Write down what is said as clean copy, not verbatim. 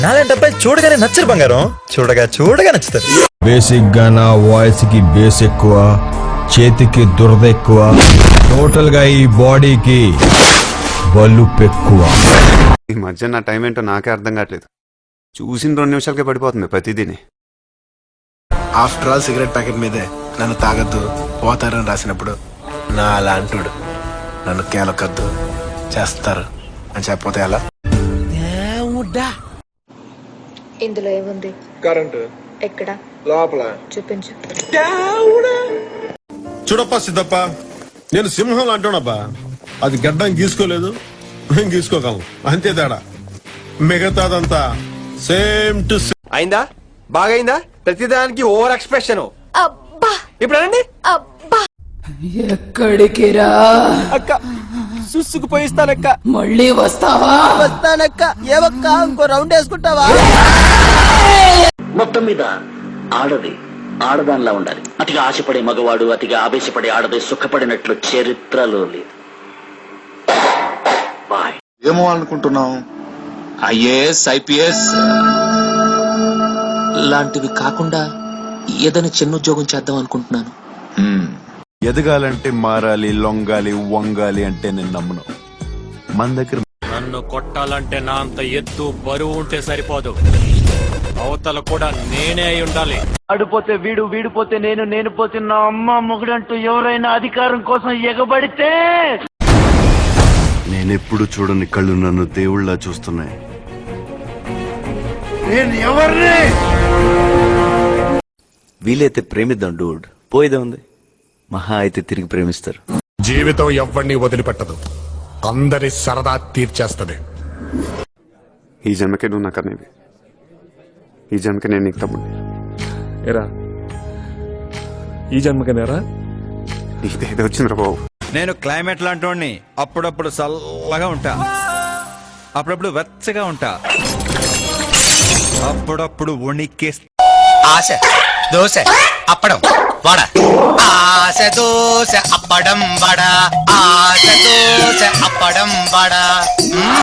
నాలాంటి అబ్బాయి చూడగానే నచ్చరు బంగారం, చూడగా నచ్చుతారు. బేసిక్ గా నా వాయిస్ కి బేస్ ఎక్కువ, చేతికి దురద ఎక్కువ, టోటల్ గా ఈ బాడీకి బలుపు ఎక్కువ. ఈ మధ్య నా టైం ఏంటో నాకే అర్థం కావట్లేదు. చూసిన 2 నిమిషాలకే పడిపోతుంది ప్రతిదీని. ఆఫ్టర్ ఆల్ సిగరెట్ ప్యాకెట్ మీదే నన్ను తాగద్దు పోతారని రాసినప్పుడు నా అలాంటుడు నన్ను కేలకద్దు చేస్తారు అని చెప్పపోతే అలా. ఇందులో ఏముంది? కరెంటు ఎక్కడ? లోపల. చూపించు. చూడప్ప సిద్ధప్ప, నేను సింహం అంటున్నాబ్బా. అది గడ్డం గీసుకోలేదు, మేము గీసుకోగలం, అంతే తేడా. మిగతాదంతా సేమ్ టు సేమ్. అయిందా? బాగైందా? ప్రతిదానికి ఓవర్ ఎక్స్ప్రెషన్. ఇప్పుడు అనండి. ఎక్కడికి రా అక్క సుసుకుపోయిస్తానక్క. మళ్ళీ వస్తావా? వస్తానక్క. ఏవక్క ఇంకో రౌండ్ వేసుకుంటావా? మొత్తం మీద ఆడది ఆడదానిలా ఉండాలి. అతిగా ఆశపడే మగవాడు, అతిగా ఆవేశపడే ఆడది సుఖపడినట్లు చరిత్రలో లేదు. బాయ్. ఏమో అనుకుంటున్నావు? ఐఏఎస్, ఐపీఎస్ లాంటివి కాకుండా ఏదైనా చిన్న ఉద్యోగం చేద్దాం అనుకుంటున్నాను. ఎదగాలంటే మారాలి, లొంగాలి, వంగాలి అంటే నేను నమ్మను. మన దగ్గర నన్ను కొట్టాలంటే నా అంత ఎత్తు బరువు ఉంటే సరిపోదు, అవతల కూడా నేనే అయి ఉండాలి. ఆడిపోతే వీడు, వీడిపోతే నేను, నేను పోతే నా అమ్మ మొగుడంటూ ఎవరైనా అధికారం కోసం ఎగబడితే నేనెప్పుడు చూడని కళ్ళు నన్ను దేవుళ్ళ చూస్తున్నాయి. నేను ఎవరిని? వీలైతే ప్రేమిద్దాం డూడ్, పోయేదే ఉంది. మహా అయితే తిరిగి ప్రేమిస్తారు. జీవితం ఎవరిని వదిలిపెట్టదు, అందరి సరదా తీర్చేస్తది. ఈ జన్మకే నువ్వు నాకు అనేవి, ఈ జన్మకే నేను నీకు తమ్ముడిని. ఎరా ఈ జన్మకనేరా? నీదేదో వచ్చిందిరా బాబు. నేను క్లైమేట్ లాంటి అప్పుడప్పుడు చల్లగా ఉంటా, అప్పుడప్పుడు వెచ్చగా ఉంటా, అప్పుడప్పుడు వణికే. ఆశ దోశ అప్పడం వడ, ఆశ దోశ అప్పడం వడ, ఆశ దోశ అప్పడం వడ.